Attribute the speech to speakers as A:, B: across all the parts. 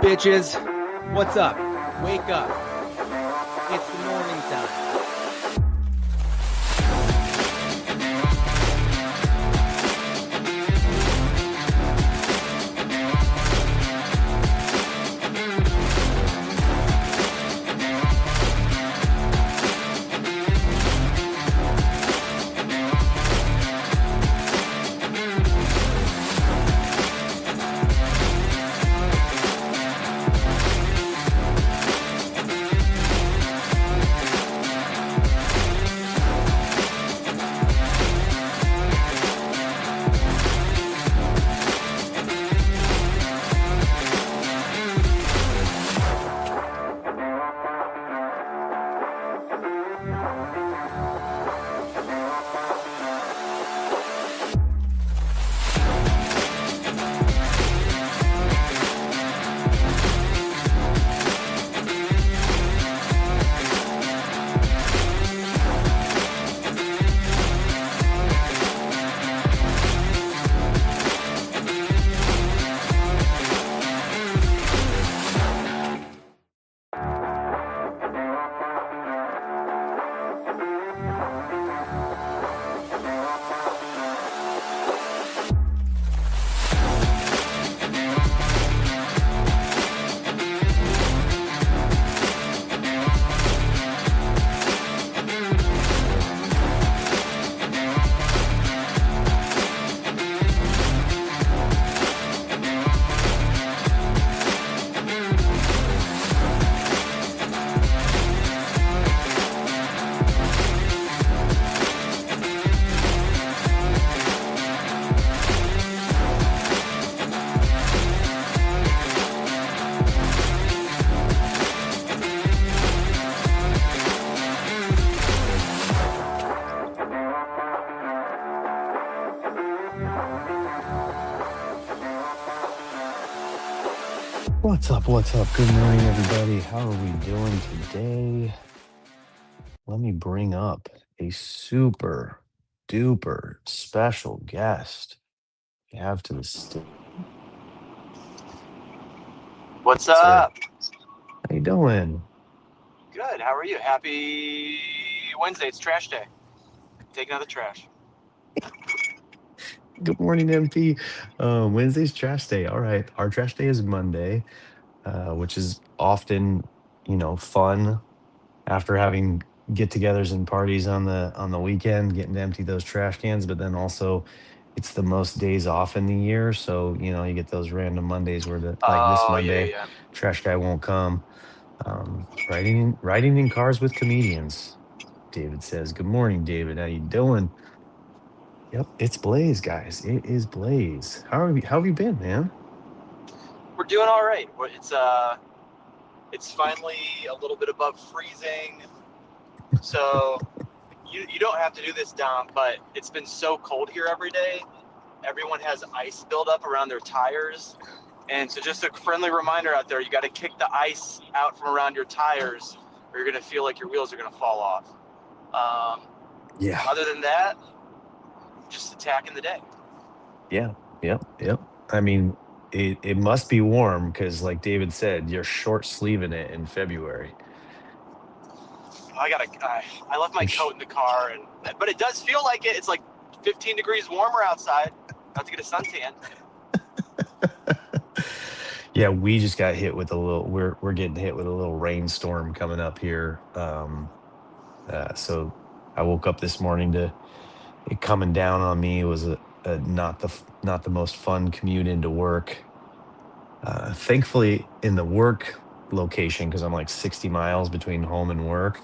A: bitches? What's up? Wake up. It's the morning time.
B: What's up? What's up? Good morning, everybody. How are we doing today? Let me bring up a super duper special guest we have to the stage.
C: What's
B: Sir,
C: up?
B: how you doing?
C: Good. How are you? Happy Wednesday. It's trash day. Taking out the trash.
B: Good morning, MP. Wednesday's trash day. All right, our trash day is Monday, which is often, fun after having get-togethers and parties on the weekend, getting to empty those trash cans. But then also, it's the most days off in the year, so you get those random Mondays where like this
C: Oh,
B: Monday,
C: yeah.
B: trash guy won't come. Riding in cars with comedians. David says, "Good morning, David. How you doing?" Yep, it's Blaze, guys. It is Blaze. How have you been, man?
C: We're doing all right. It's finally a little bit above freezing. So you don't have to do this, Dom, but it's been so cold here every day. Everyone has ice buildup around their tires. And so just a friendly reminder out there, you got to kick the ice out from around your tires or you're going to feel like your wheels are going to fall off.
B: Yeah.
C: Other than that, just attacking the day.
B: Yeah. Yep. I mean, it must be warm because, like David said, you're short sleeving it in February.
C: I left my coat in the car, but it does feel like it. It's like 15 degrees warmer outside. About to get a suntan.
B: Yeah, we just got hit with a little. We're getting hit with a little rainstorm coming up here. So I woke up this morning to it coming down on me. It was not the most fun commute into work. Thankfully, in the work location, because I'm like 60 miles between home and work,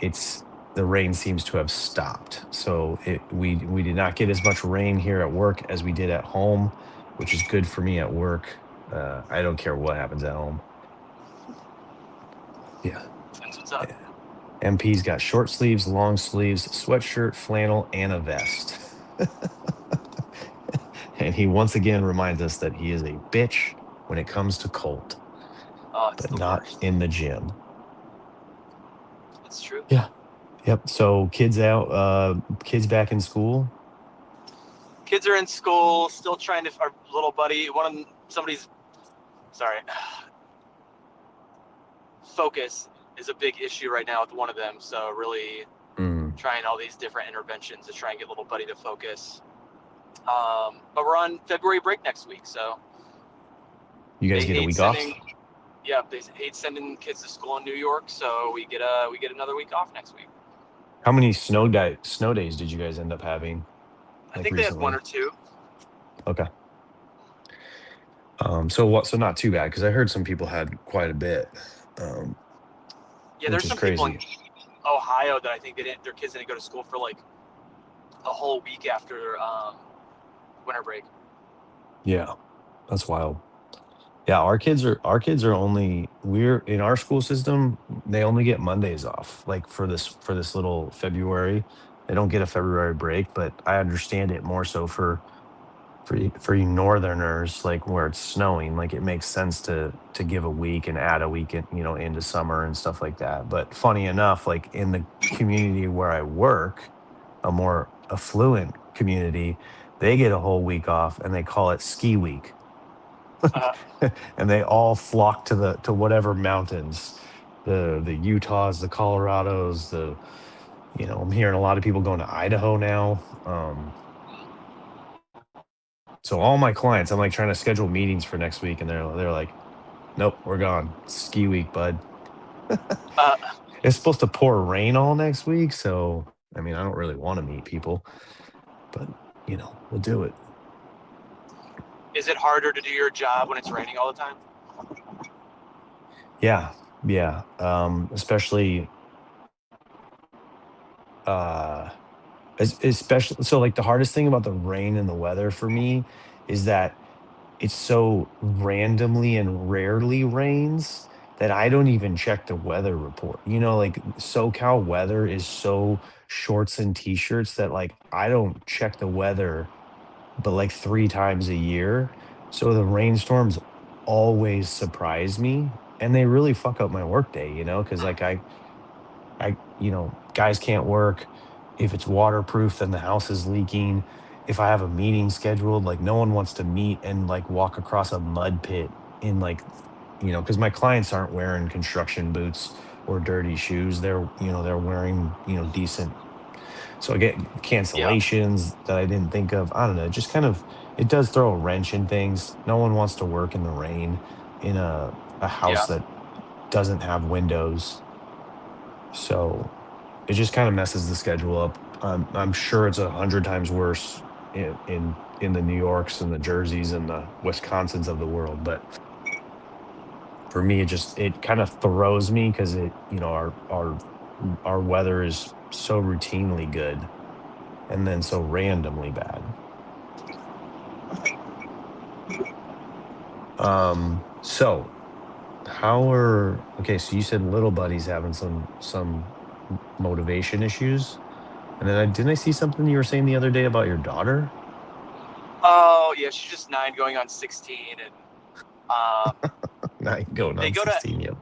B: it's the rain seems to have stopped. So we did not get as much rain here at work as we did at home, which is good for me at work. I don't care what happens at home. Yeah.
C: That's what's up.
B: MP's got short sleeves, long sleeves, sweatshirt, flannel, and a vest. And he once again reminds us that he is a bitch when it comes to Colt,
C: Oh, it's
B: but
C: the
B: not
C: worst.
B: in the gym.
C: It's true.
B: Yeah. Yep. So kids kids back in school.
C: Kids are in school, still trying to. Our little buddy, somebody's sorry, focus is a big issue right now with one of them. So really
B: Mm.
C: trying all these different interventions to try and get little buddy to focus. But we're on February break next week, so
B: You guys
C: they
B: get a
C: hate
B: week off?
C: sending. Yeah, they hate sending kids to school in New York, so we get another week off next week.
B: How many snow days did you guys end up having
C: I
B: like
C: think they had one or
B: recently?
C: two.
B: Okay. So what? So not too bad because I heard some people had quite a bit, um,
C: Yeah,
B: which
C: there's
B: is
C: some people in
B: crazy.
C: Ohio that I think their kids didn't go to school for like a whole week after winter break.
B: Yeah, that's wild. Yeah, our kids are only we're in our school system, they only get Mondays off, like for this little February. They don't get a February break, but I understand it more so for you northerners, like where it's snowing, like it makes sense to give a week and add a week in, into summer and stuff like that. But funny enough, like in the community where I work, a more affluent community, they get a whole week off and they call it ski week.
C: Uh,
B: And they all flock to whatever mountains, the Utahs, the Colorados, I'm hearing a lot of people going to Idaho now. So all my clients, I'm like trying to schedule meetings for next week, and they're like, "Nope, we're gone. Ski week, bud."
C: uh,
B: It's supposed to pour rain all next week, so I mean, I don't really want to meet people, but we'll do it.
C: is it harder to do your job when it's raining all the time?
B: Yeah, yeah. Especially uh especially so like the hardest thing about the rain and the weather for me is that it's so randomly and rarely rains that I don't even check the weather report. Like SoCal weather is so shorts and t-shirts that like I don't check the weather but like 3 times a year. So the rainstorms always surprise me and they really fuck up my workday, because like guys can't work. If it's waterproof, then the house is leaking. If I have a meeting scheduled, like no one wants to meet and like walk across a mud pit in like, because my clients aren't wearing construction boots or dirty shoes. They're wearing, decent. So I get
C: Yeah,
B: cancellations that I didn't think of. I don't know. Just kind of, it does throw a wrench in things. No one wants to work in the rain in a house
C: yeah,
B: that doesn't have windows. So it just kind of messes the schedule up. I'm sure it's 100 times worse in the New Yorks and the Jerseys and the Wisconsins of the world. But for me, it kind of throws me because our weather is so routinely good and then so randomly bad. So okay, so you said little buddy's having some motivation issues. And then didn't I see something you were saying the other day about your daughter?
C: oh yeah, she's just 9 going on 16, and um,
B: Nine going
C: they
B: on
C: go to
B: 16. Yep.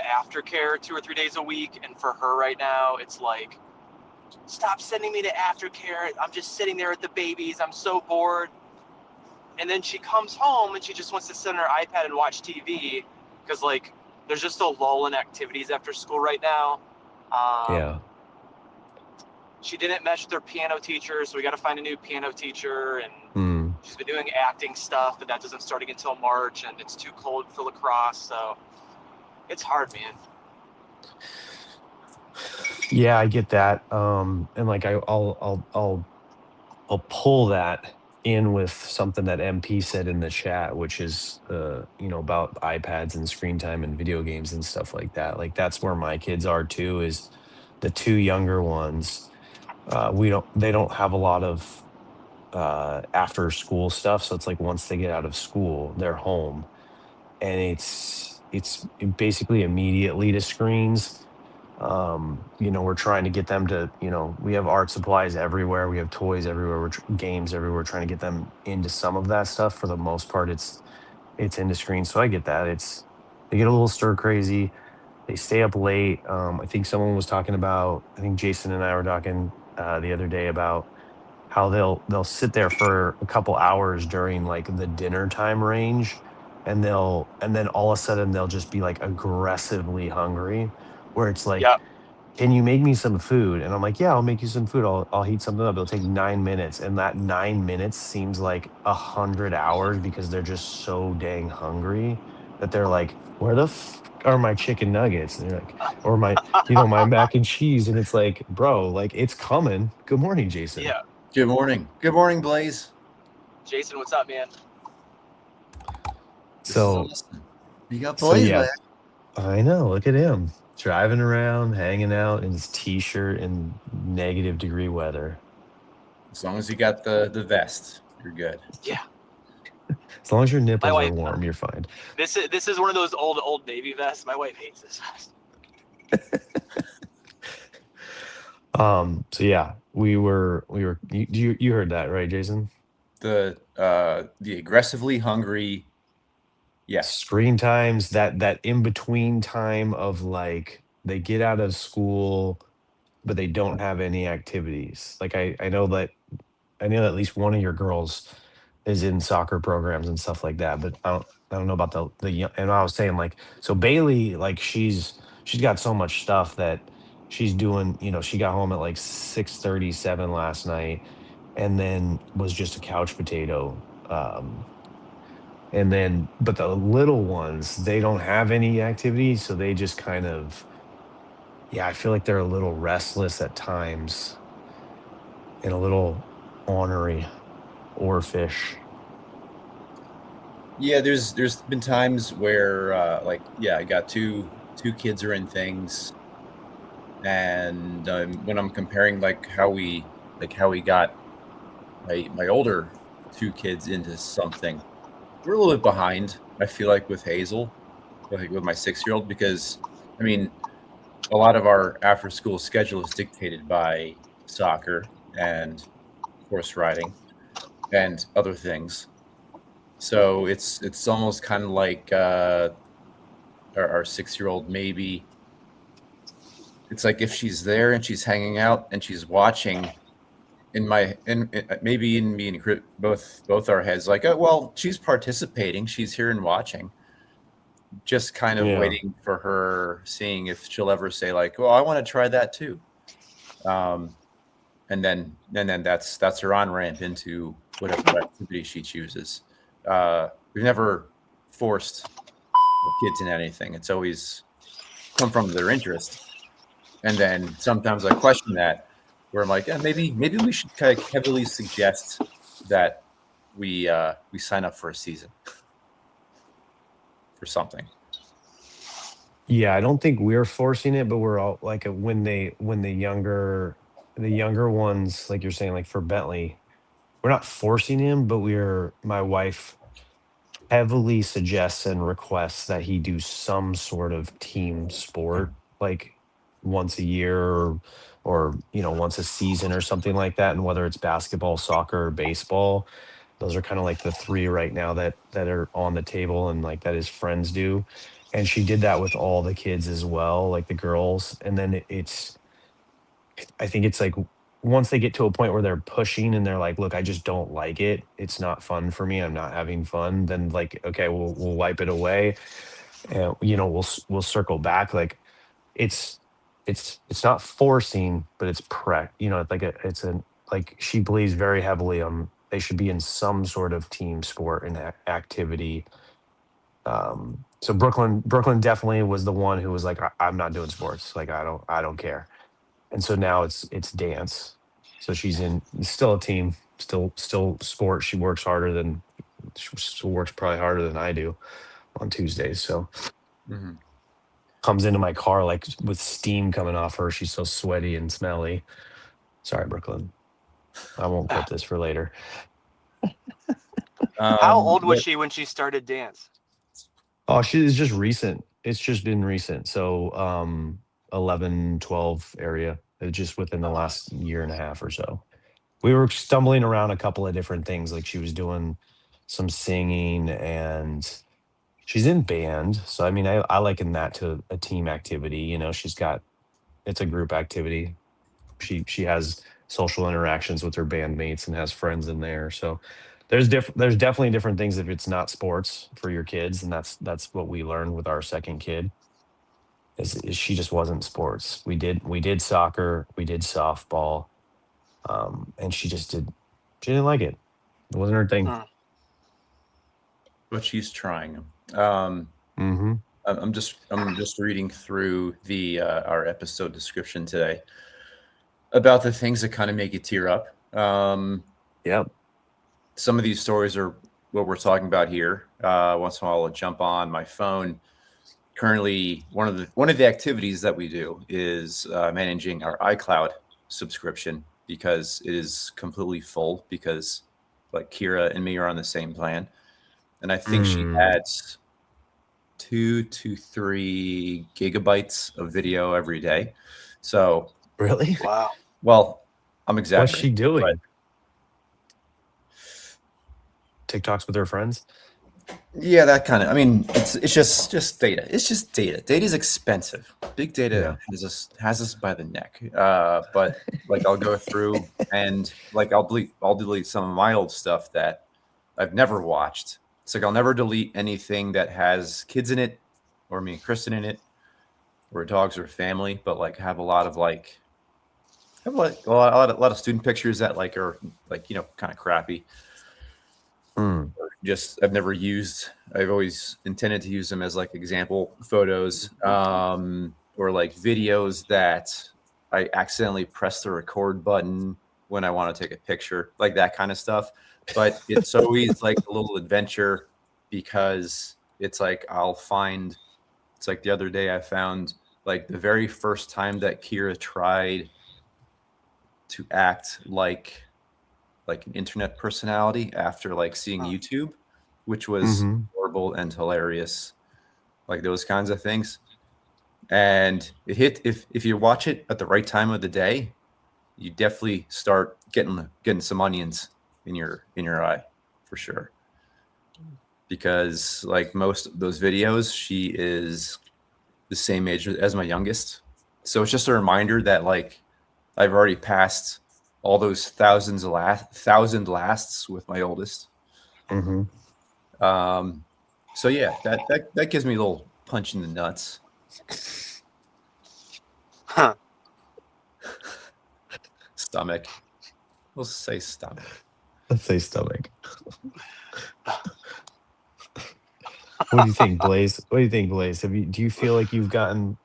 C: aftercare 2 or 3 days a week, and for her right now, it's like, stop sending me to aftercare. I'm just sitting there with the babies. I'm so bored. And then she comes home and she just wants to sit on her iPad and watch TV because like there's just a lull in activities after school right now. Um,
B: Yeah.
C: she didn't mesh with her piano teacher, so we got to find a new piano teacher. And
B: Hmm.
C: she's been doing acting stuff, but that doesn't start until March, and it's too cold for lacrosse, so it's hard, man.
B: Yeah, I get that. And like I'll pull that in with something that MP said in the chat, which is about iPads and screen time and video games and stuff like that. Like that's where my kids are too, is the two younger ones. They don't have a lot of after school stuff. So it's like once they get out of school, they're home and it's basically immediately to screens. We're trying to get them to, we have art supplies everywhere, we have toys everywhere, games everywhere, trying to get them into some of that stuff. For the most part, it's into screens. So I get that. They get a little stir crazy, they stay up late. I think someone was talking about, I think Jason and I were talking the other day about how they'll sit there for a couple hours during like the dinner time range, and then all of a sudden they'll just be like aggressively hungry, where it's like,
C: Yep.
B: can you make me some food? And I'm like, yeah, I'll make you some food. I'll heat something up. It'll take 9 minutes. And that 9 minutes seems like 100 hours because they're just so dang hungry that they're like, where the are my chicken nuggets? And they're like, or my, my mac and cheese. And it's like, bro, like it's coming. Good morning, Jason.
C: Yeah.
D: Good morning. Good morning, Blaze.
C: Jason, what's up, man?
D: This is
B: So,
D: awesome. You got
B: so
D: Blaze
B: yeah,
D: back.
B: I know. Look at him driving around, hanging out in his t-shirt in negative degree weather.
D: As long as you got the vest, you're good.
C: Yeah.
B: As long as your
C: My
B: nipples are
C: wife.
B: warm, you're fine.
C: This is one of those old Navy vests. My wife hates this vest.
B: So yeah, we were you heard that, right, Jason?
D: The aggressively hungry. Yeah.
B: Screen times, that in between time of like they get out of school but they don't have any activities. Like I know at least one of your girls is in soccer programs and stuff like that, but I don't know about the young, and I was saying like, so Bailey, like she's got so much stuff that she's doing, she got home at like 6:37 last night and then was just a couch potato. And then but the little ones, they don't have any activities, so they just kind of, yeah, I feel like they're a little restless at times and a little ornery or fish.
D: Yeah, there's been times where I got two kids are in things, and when I'm comparing how we got my older two kids into something, we're a little bit behind. I feel like with Hazel, like with my 6-year-old, because I mean, a lot of our after school schedule is dictated by soccer and horse riding and other things. So it's almost kind of like our 6-year-old maybe. It's like if she's there and she's hanging out and she's watching maybe in me and both our heads like, oh well, she's participating, she's here and watching, just kind of
B: Yeah.
D: waiting for her, seeing if she'll ever say like, well, I want to try that too. And then that's her on ramp into whatever activity she chooses. We've never forced kids in anything. It's always come from their interest. And then sometimes I question that, where I'm like, yeah, maybe we should kind of heavily suggest that we sign up for a season for something.
B: Yeah, I don't think we're forcing it, but we're all like when the younger ones, like you're saying, like for Bentley, we're not forcing him, but my wife heavily suggests and requests that he do some sort of team sport, like once a year or once a season or something like that. And whether it's basketball, soccer, or baseball, those are kind of like the three right now that are on the table and like that his friends do. And she did that with all the kids as well, like the girls. And then I think it's like once they get to a point where they're pushing and they're like, look, I just don't like it. It's not fun for me. I'm not having fun. Then like, okay, we'll wipe it away. And we'll circle back. Like it's it's not forcing, but it's it's like like she believes very heavily on they should be in some sort of team sport and activity. So Brooklyn definitely was the one who was like, I'm not doing sports. Like I don't care. And so now it's dance. So she's in still a team, still sport. She still works probably harder than I do on Tuesdays. So
D: Mm-hmm.
B: comes into my car like with steam coming off her. She's so sweaty and smelly. Sorry, Brooklyn. I won't clip this for later.
C: How old was
D: But
C: she when she started dance?
B: Oh, it's just recent. It's just been recent. So 11, 12 area. Just within the last year and a half or so. We were stumbling around a couple of different things. Like she was doing some singing and she's in band. So I mean I liken that to a team activity. It's a group activity. She has social interactions with her bandmates and has friends in there. So There's definitely different things if it's not sports for your kids, and that's what we learned with our second kid. Is she just wasn't sports. We did soccer, we did softball, and she didn't like it. It wasn't her thing.
C: Mm.
D: But she's trying.
B: Mm-hmm.
D: I'm just reading through the our episode description today about the things that kind of make you tear up.
B: Yep.
D: Some of these stories are what we're talking about here. Once in a while, I'll jump on my phone. Currently, one of the activities that we do is managing our iCloud subscription because it is completely full because like Kira and me are on the same plan, and I think she adds 2 to 3 gigabytes of video every day. So
B: Really?
C: Wow.
D: well, I'm
B: What's
D: exaggerating.
B: she doing? TikToks with her friends?
D: Yeah, that kind of. I mean, it's just data. It's just data. Data's expensive. Big data has us by the neck. But like I'll go through and like I'll delete some of my old stuff that I've never watched. It's like I'll never delete anything that has kids in it, or me and Kristen in it, or dogs or family. But like have a lot of like have like a lot of student pictures that like are like kind of crappy. Just I've never used. I've always intended to use them as like example photos, or like videos that I accidentally press the record button when I want to take a picture, like that kind of stuff. But it's always like a little adventure because it's like I'll find. It's like the other day I found like the very first time that Kira tried to act like an internet personality after like seeing YouTube, which was horrible and hilarious, like those kinds of things. And it hit if you watch it at the right time of the day, you definitely start getting some onions in your eye for sure. Because like most of those videos, she is the same age as my youngest. So it's just a reminder that like I've already passed all those thousand lasts with my oldest. So yeah, that gives me a little punch in the nuts.
C: Huh.
D: Stomach. We'll say stomach.
B: Let's say stomach. What do you think, Blaze? What do you think, Blaze? Do you feel like you've gotten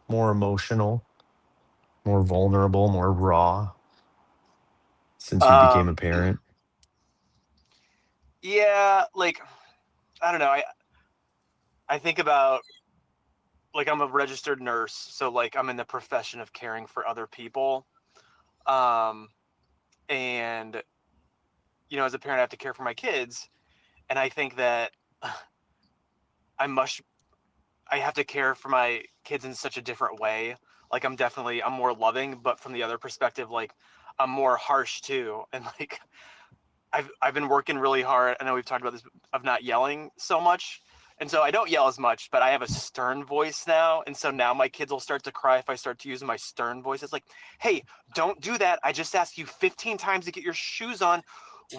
B: more emotional, more vulnerable, more raw since you became a parent?
C: Yeah, like I don't know. I think about like I'm a registered nurse, so like I'm in the profession of caring for other people. And as a parent I have to care for my kids, and I think that I have to care for my kids in such a different way. Like I'm more loving, but from the other perspective, like I'm more harsh too. And like I've been working really hard. I know we've talked about this of not yelling so much. And so I don't yell as much, but I have a stern voice now. And so now my kids will start to cry if I start to use my stern voice. It's like, hey, don't do that. I just asked you 15 times to get your shoes on.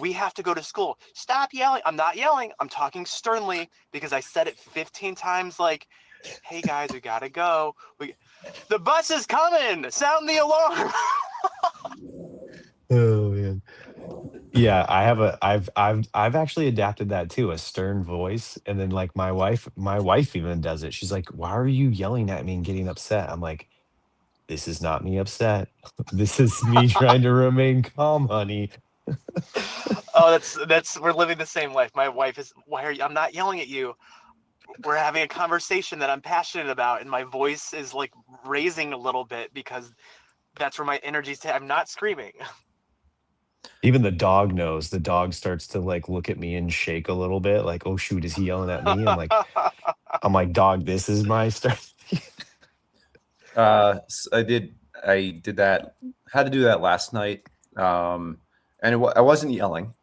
C: We have to go to school. Stop yelling. I'm not yelling. I'm talking sternly because I said it 15 times like, hey guys, we gotta go. The bus is coming. Sound the alarm.
B: Oh man. Yeah, I've actually adapted that too, a stern voice. And then like my wife even does it. She's like, "Why are you yelling at me and getting upset?" I'm like, "This is not me upset. This is me trying to remain calm, honey."
C: Oh, we're living the same life. My wife is, I'm not yelling at you. We're having a conversation that I'm passionate about, and my voice is like raising a little bit because that's where my energy's I'm not screaming.
B: Even the dog knows. The dog starts to like look at me and shake a little bit, like, "Oh shoot, is he yelling at me?" I'm like, "Dog, this is my start."
D: I did that. Had to do that last night, and I wasn't yelling.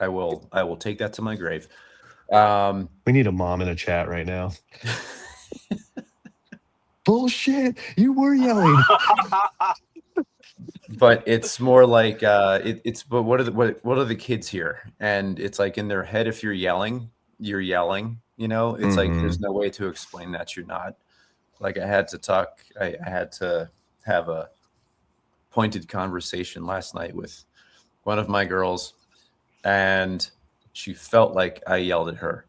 D: I will take that to my grave.
B: We need a mom in a chat right now. Bullshit! You were yelling.
D: but it's more like it's but what are the kids here? And it's like in their head, if you're yelling. It's like
B: Hmm.
D: there's no way to explain that you're not. Like I had to have a pointed conversation last night with one of my girls, and she felt like I yelled at her.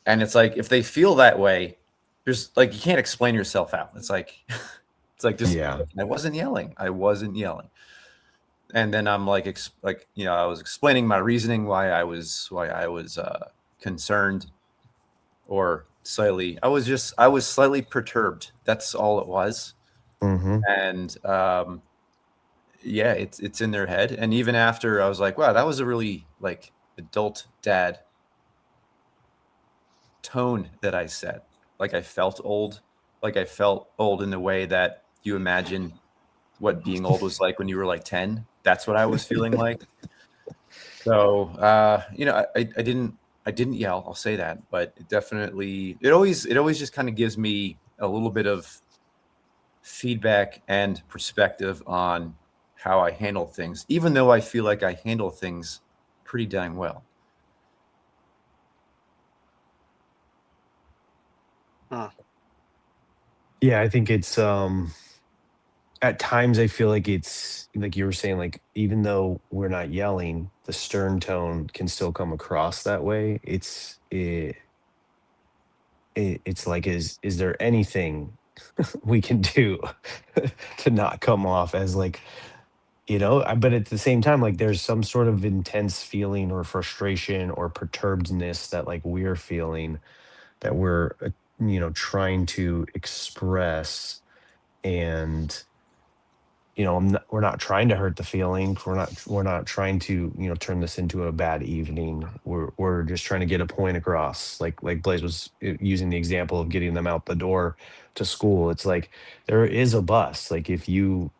D: And it's like if they feel that way, there's like you can't explain yourself out. It's like it's like just
B: Yeah.
D: I wasn't yelling. I wasn't yelling. And then I'm like I was explaining my reasoning why I was concerned or slightly I was slightly perturbed. That's all it was.
B: Hmm.
D: And yeah, it's in their head. And even after I was like, wow, that was a really like adult dad tone that I set. Like I felt old. Like I felt old in the way that you imagine what being old was like when you were like 10. That's what I was feeling like. So I didn't yell, I'll say that, but it always just kind of gives me a little bit of feedback and perspective on how I handle things, even though I feel like I handle things pretty dang well.
C: Hmm.
B: Yeah, I think it's at times I feel like it's like you were saying, like even though we're not yelling, the stern tone can still come across that way. It's like is there anything we can do to not come off as like, but at the same time, like there's some sort of intense feeling or frustration or perturbedness that like we're feeling that we're trying to express. And we're not trying to hurt the feelings. We're not trying to turn this into a bad evening. We're just trying to get a point across. Like Blaze was using the example of getting them out the door to school. It's like there is a bus. Like if you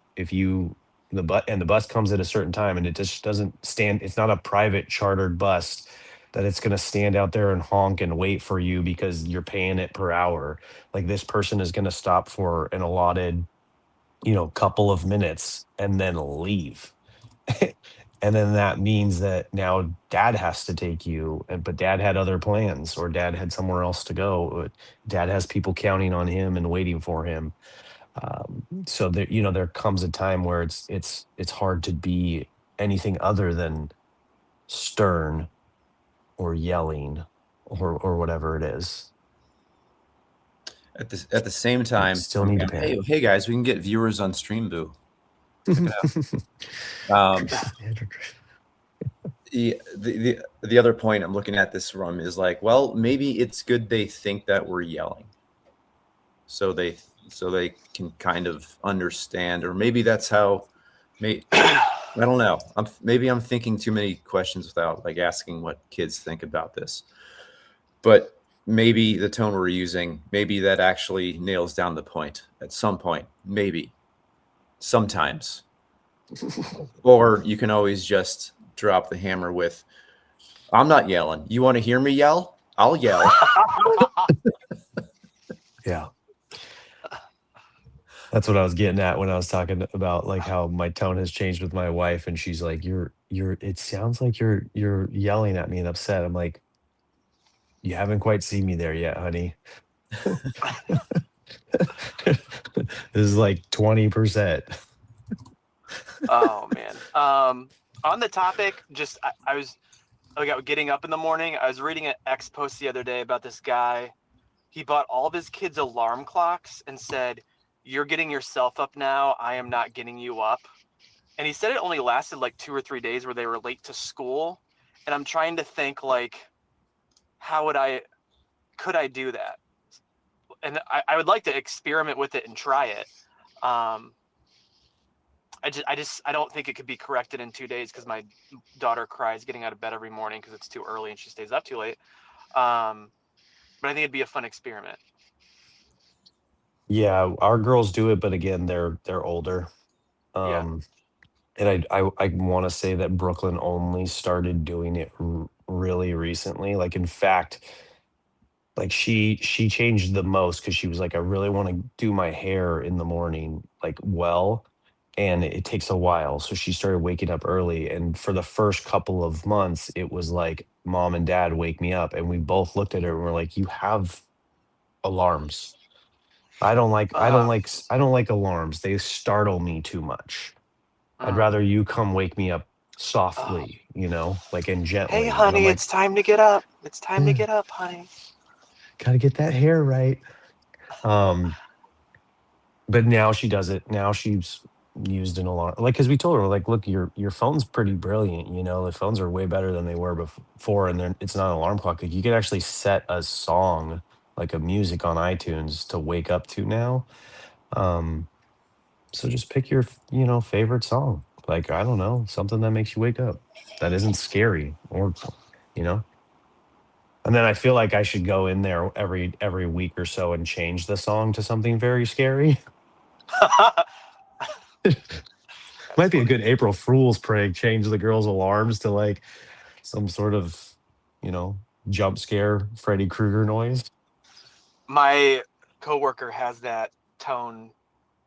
B: the bus comes at a certain time and it just doesn't stand. It's not a private chartered bus that it's going to stand out there and honk and wait for you because you're paying it per hour. Like this person is going to stop for an allotted couple of minutes and then leave. And then that means that now dad has to take you, but dad had other plans or dad had somewhere else to go. Dad has people counting on him and waiting for him. So there comes a time where it's hard to be anything other than stern or yelling or whatever it is.
D: At the same
B: You
D: time,
B: still need to parent.
D: hey guys, we can get viewers on Streamboo. Check it out. The other point I'm looking at this from is like, well, maybe it's good they think that we're yelling, so they can kind of understand, or maybe that's how. I don't know. Maybe I'm thinking too many questions without like asking what kids think about this. But maybe the tone we're using, maybe that actually nails down the point at some point. Maybe sometimes, or you can always just drop the hammer with, I'm not yelling. You want to hear me yell? I'll yell.
B: Yeah. That's what I was getting at when I was talking about like how my tone has changed with my wife, and she's like, "You're. It sounds like you're yelling at me and upset." I'm like, "You haven't quite seen me there yet, honey. This is like 20%."
C: Oh man. On the topic, just I was like getting up in the morning. I was reading an X post the other day about this guy. He bought all of his kids' alarm clocks and said, "You're getting yourself up now. I am not getting you up." And he said it only lasted like 2 or 3 days where they were late to school. And I'm trying to think like, how could I do that? And I would like to experiment with it and try it. Um, I don't think it could be corrected in 2 days because my daughter cries getting out of bed every morning because it's too early and she stays up too late. But I think it'd be a fun experiment.
B: Yeah, our girls do it, but again, they're older.
C: Yeah.
B: Um, and I want to say that Brooklyn only started doing it really recently. Like in fact, like she changed the most because she was like, I really want to do my hair in the morning, like well. and it takes a while. So she started waking up early. And for the first couple of months, it was like, mom and dad, wake me up. And we both looked at her and we're like, you have alarms.
C: Uh,
B: I don't like alarms. They startle me too much. I'd
C: mm.
B: rather you come wake me up
C: Oh.
B: softly, like, and
C: Hey,
B: gently. And I'm
C: honey,
B: like,
C: it's time to get up. It's time to
B: yeah,
C: get up, honey.
B: gotta get that hair right. Um, but now she does it. Now she's used an alarm, like, because we told her, like, look, your phone's pretty brilliant. The phones are way better than they were before, and it's not an alarm clock. Like, you could actually set a song, like a music on iTunes, to wake up to now. Um, so just pick your favorite song. Like, I don't know, something that makes you wake up, that isn't scary, or you know. And then I feel like I should go in there every week or so and change the song to something very scary.
C: That's
B: Might be a
C: funny.
B: good April Fool's prank. Change the girls' alarms to like some sort of, you know, jump scare Freddy Krueger noise.
C: My coworker has that tone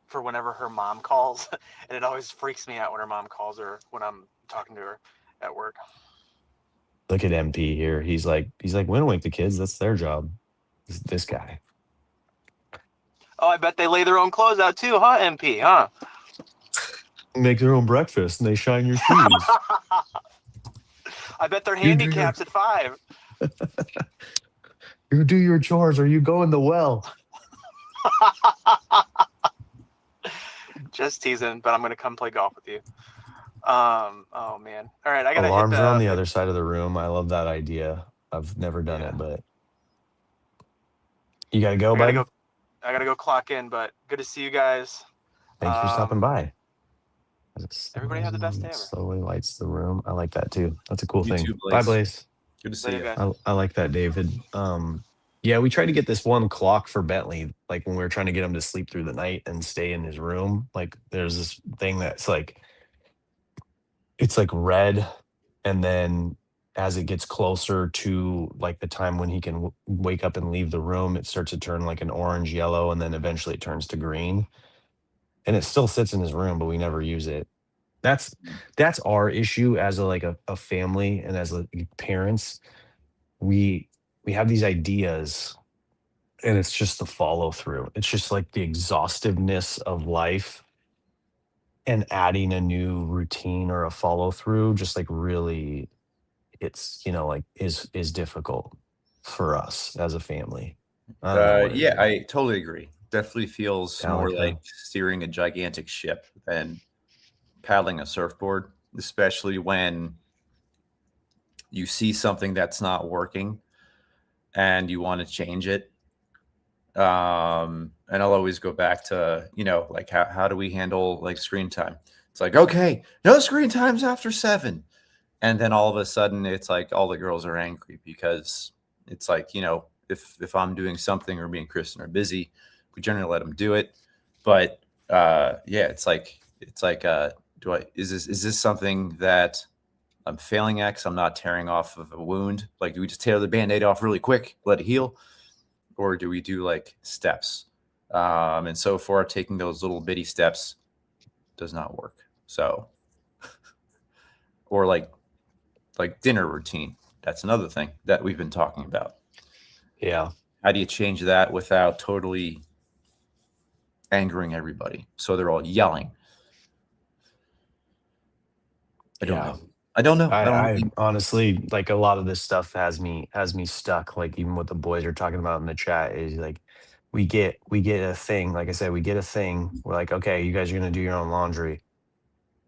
C: for whenever her mom calls, and it always freaks me out when her mom calls her when I'm talking to her at work.
B: Look at MP here. He's like, we don't wake the kids. That's their job. This guy.
C: Oh, I bet they lay their own clothes out too, huh, MP? Huh?
B: Make their own breakfast and they shine your shoes.
C: I bet they're
B: You do your
C: handicaps at 5.
B: you do your chores or you go in the well.
C: Just teasing, but I'm gonna come play golf with you. Oh man. All right, I gotta hit
B: Alarms are on
C: the.
B: the other side of the room. I love that idea. I've never done
C: Yeah,
B: it, but you gotta go,
C: I gotta
B: bud.
C: go. I gotta go clock in, but good to see you guys.
B: Thanks for stopping
C: Um,
B: by.
C: everybody have the best day ever.
B: Slowly lights the room. I like that too. That's a cool
D: You
B: thing.
D: too,
B: Bye,
D: Blaze.
B: Blaze.
D: Good to see
C: Later,
D: you.
C: guys.
B: I like that, David. Yeah, we tried to get this one clock for Bentley, like when we were trying to get him to sleep through the night and stay in his room. Like, there's this thing that's like, it's like red, and then as it gets closer to like the time when he can wake up and leave the room, it starts to turn like an orange yellow, and then eventually it turns to green. And it still sits in his room, but we never use it. That's that's our issue as a family, and as parents. We we have these ideas, and it's just the follow through. It's just like the exhaustiveness of life, and adding a new routine or a follow through just like really, it's like is difficult for us as a family. I don't know what it
D: Yeah,
B: is.
D: I totally agree. Definitely feels more like
B: Metallica.
D: steering a gigantic ship than paddling a surfboard, especially when you see something that's not working and you want to change it. And I'll always go back to, like how do we handle like screen time? It's like, okay, no screen times after 7. And then all of a sudden it's like all the girls are angry because it's like, if I'm doing something or me and Kristen are busy, we generally let them do it. But yeah, it's like is this something that I'm failing at because I'm not tearing off of a wound? Like, do we just tear the band-aid off really quick, let it heal? Or do we do like steps? And so far taking those little bitty steps does not work. So, or like dinner routine. That's another thing that we've been talking about.
B: Yeah.
D: How do you change that without totally angering everybody? So they're all yelling. I don't
B: Yeah.
D: know. I don't know. I don't
B: I
D: really.
B: honestly, like, a lot of this stuff has me stuck. Like, even what the boys are talking about in the chat is like, we get a thing. Like I said, we get a thing. We're like, okay, you guys are gonna do your own laundry,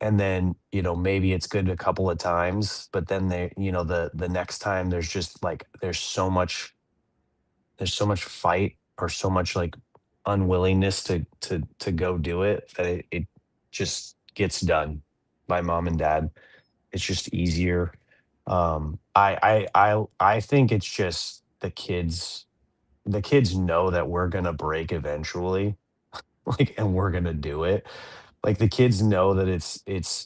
B: and then maybe it's good a couple of times, but then the next time there's just like there's so much fight, or so much like unwillingness to go do it, that it just gets done by mom and dad. It's just easier. I think it's just the kids know that we're gonna break eventually, like, and we're gonna do it. Like, the kids know that it's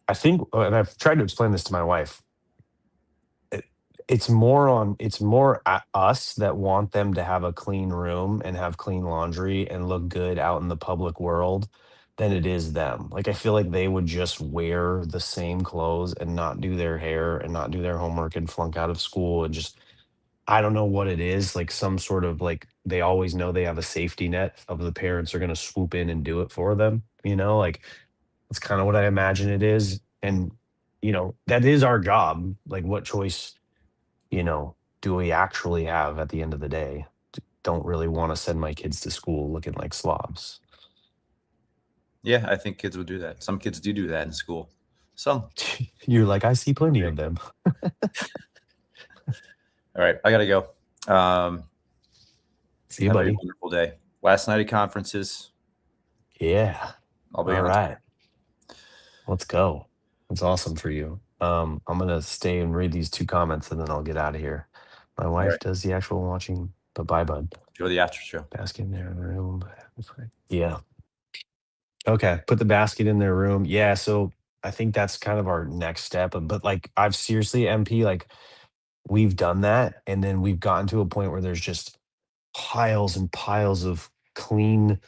B: I think, and I've tried to explain this to my wife. It, it's more us that want them to have a clean room and have clean laundry and look good out in the public world, than it is them. Like I feel like they would just wear the same clothes and not do their hair and not do their homework and flunk out of school and just I don't know what it is, like some sort of like they always know they have a safety net of the parents are going to swoop in and do it for them, like that's kind of what I imagine it is. And that is our job. Like what choice, you know, do we actually have at the end of the day? Don't really want to send my kids to school looking like slobs.
D: Yeah, I think kids would do that. Some kids do that in school. Some.
B: You're like, I see plenty of them.
D: All right, I gotta go.
B: See you,
D: Have a
B: buddy.
D: wonderful day. Last night of conferences.
B: Yeah.
D: I'll be
B: All
D: on.
B: right. Let's go. That's awesome for you. I'm gonna stay and read these 2 comments and then I'll get out of here. My
D: All
B: wife
D: right,
B: does the actual watching, but bye, bud.
D: go to the after show.
B: Basket in their room. Yeah. Okay. Put the basket in their room. Yeah. So I think that's kind of our next step. But like I've seriously, MP, like we've done that, and then we've gotten to a point where there's just piles and piles of clean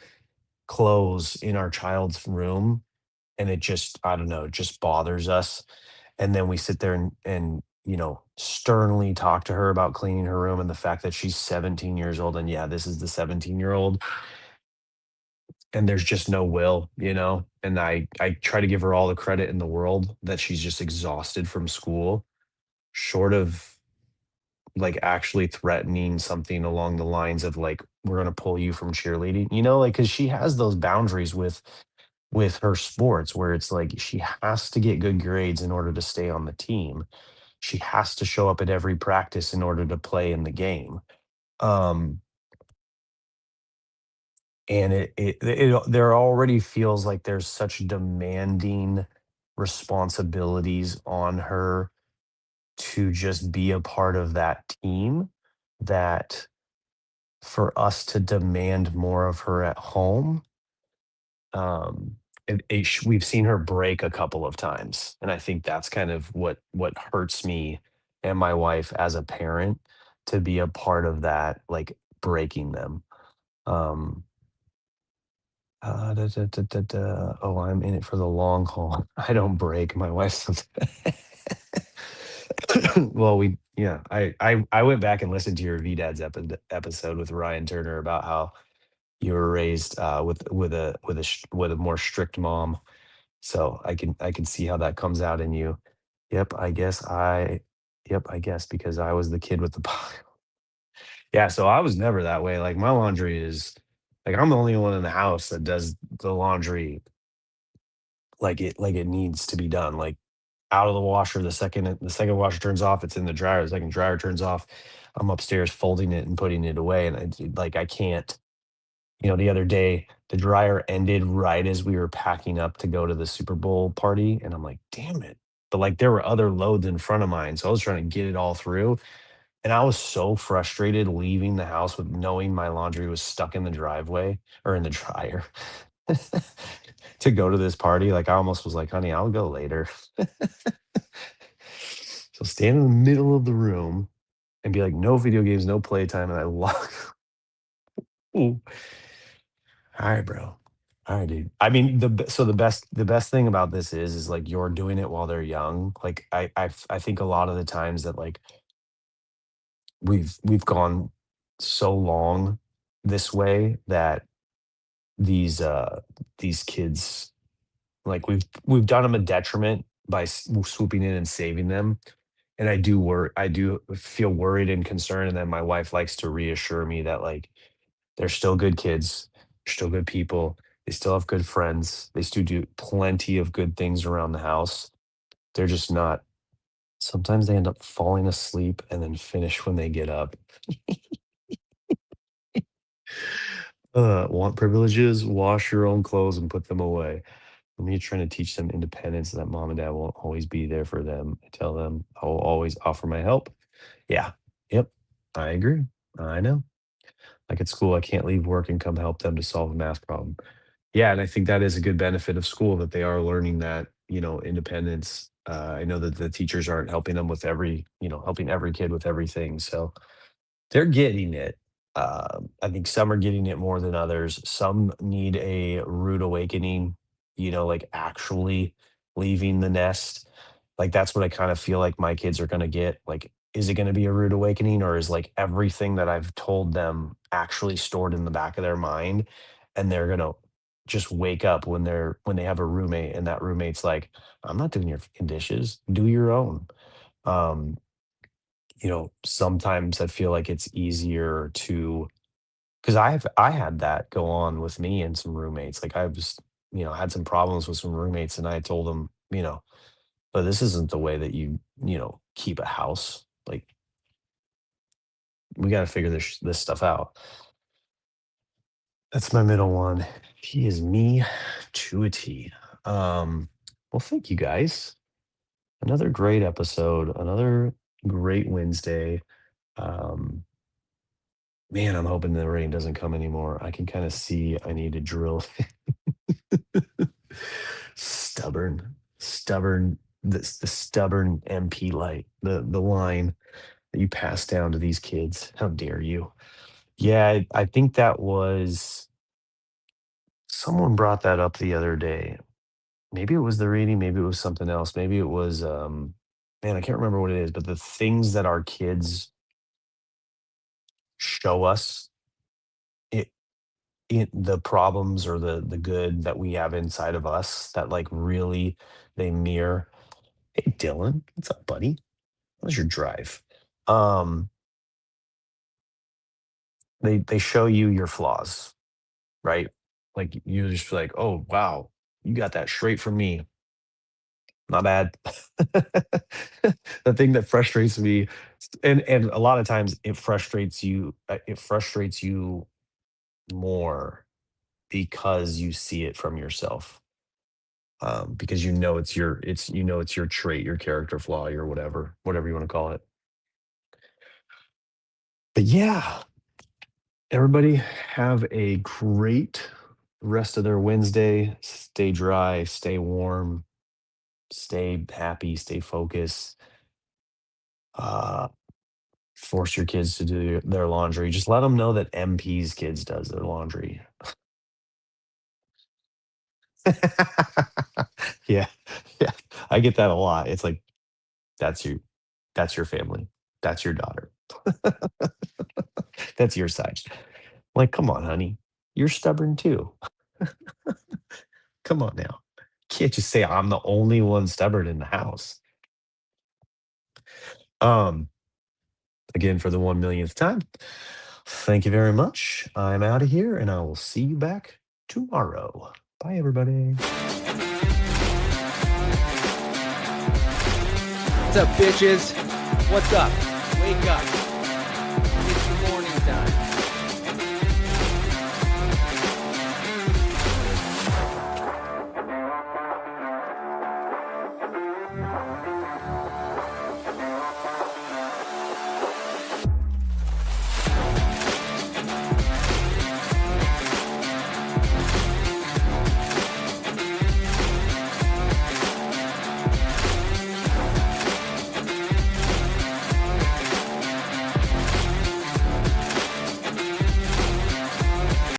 B: clothes in our child's room. And it just, I don't know, it just bothers us. And then we sit there and sternly talk to her about cleaning her room and the fact that she's 17 years old. And yeah, this is the 17-year-old, and there's just no will. And I try to give her all the credit in the world that she's just exhausted from school, short of like actually threatening something along the lines of like we're going to pull you from cheerleading, like cuz she has those boundaries with her sports where it's like she has to get good grades in order to stay on the team. She has to show up at every practice in order to play in the game. Um and it there already feels like there's such demanding responsibilities on her to just be a part of that team, that for us to demand more of her at home, um we've seen her break a couple of times, and I think that's kind of what hurts me and my wife as a parent, to be a part of that, like breaking them. um Oh, I'm in it for the long haul. I don't break. My wife does. Well, yeah, I went back and listened to your VDads episode with Ryan Turner about how you were raised with a more strict mom. So I can see how that comes out in you. Yep, I guess because I was the kid with the pile. Yeah, so I was never that way. Like my laundry is like I'm the only one in the house that does the laundry like it needs to be done. Like out of the washer, the second washer turns off, it's in the dryer, the second dryer turns off, I'm upstairs folding it and putting it away, and I can't. The other day, the dryer ended right as we were packing up to go to the Super Bowl party, and I'm like, "Damn it." But, like, there were other loads in front of mine, so I was trying to get it all through, and I was so frustrated leaving the house with knowing my laundry was stuck in the driveway or in the dryer to go to this party. Like, I almost was like, "Honey, I'll go later." So stand in the middle of the room and be like, "No video games, no playtime," and I lock. Ooh. Alright, bro. Alright, dude. I mean, the best thing about this is like you're doing it while they're young. Like I think a lot of the times that like we've gone so long this way that these kids, like we've done them a detriment by swooping in and saving them. And I do feel worried and concerned, and then my wife likes to reassure me that like they're still good kids. They're still good people. They still have good friends. They still do plenty of good things around the house. They're just not. Sometimes they end up falling asleep and then finish when they get up. Want privileges? Wash your own clothes and put them away. For me, trying to teach them independence, that mom and dad won't always be there for them. I tell them I will always offer my help. Yeah. Yep. I agree. I know. Like at school, I can't leave work and come help them to solve a math problem. Yeah, and I think that is a good benefit of school, that they are learning that, independence. I know that the teachers aren't helping them with helping every kid with everything. So they're getting it. I think some are getting it more than others. Some need a rude awakening, like actually leaving the nest. Like that's what I kind of feel like my kids are going to get. Like, is it going to be a rude awakening, or is like everything that I've told them actually stored in the back of their mind, and they're going to just wake up when they have a roommate, and that roommate's like, I'm not doing your fucking dishes. Do your own. Um, Sometimes I feel like it's easier to, because I had that go on with me and some roommates. Like I was, had some problems with some roommates, and I told them, but this isn't the way that keep a house. Like we got to figure this stuff out. That's my middle one. He is me to a T. Well, thank you guys. Another great episode. Another great Wednesday. Um, Man, I'm hoping the rain doesn't come anymore. I can kind of see I need to drill. Stubborn, the stubborn MP light, the line that you pass down to these kids. How dare you? Yeah, I think that was someone brought that up the other day. Maybe it was the reading, maybe it was something else. Maybe it was man, I can't remember what it is, but the things that our kids show us, it the problems or the good that we have inside of us that like really they mirror. Hey Dylan, what's up, buddy? How's your drive? Um, they show you your flaws, right? Like you just like, oh wow, you got that straight from me. Not bad. The thing that frustrates me, and a lot of times it frustrates you. It frustrates you more because you see it from yourself. Because it's your trait, your character flaw, your whatever you want to call it. But yeah, everybody have a great rest of their Wednesday. Stay dry, stay warm, stay happy, stay focused. Uh, Force your kids to do their laundry. Just let them know that MP's kids does their laundry. Yeah, yeah, I get that a lot. It's like that's you, that's your family, that's your daughter, that's your side. Like, come on, honey, you're stubborn too. Come on now. Can't just say I'm the only one stubborn in the house. Um, Again, for the 1 millionth time, thank you very much. I'm out of here, and I will see you back tomorrow. Bye, everybody.
A: What's up, bitches? What's up? Wake up.